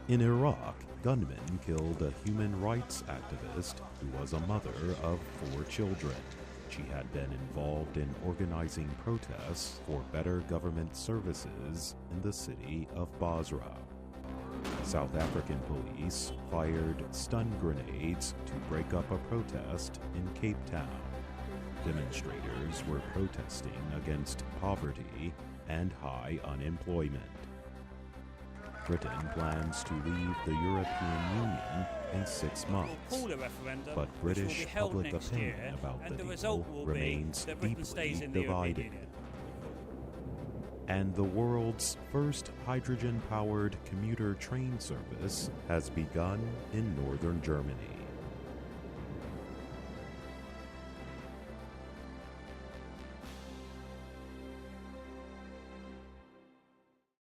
In Iraq, gunmen killed a human rights activist who was a mother of 4 children. She had been involved in organizing protests for better government services in the city of Basra. South African police fired stun grenades to break up a protest in Cape Town. Demonstrators were protesting against poverty and high unemployment. Britain plans to leave the European Union in 6 months, but British public opinion about the deal remains deeply divided. And the world's first hydrogen-powered commuter train service has begun in northern Germany.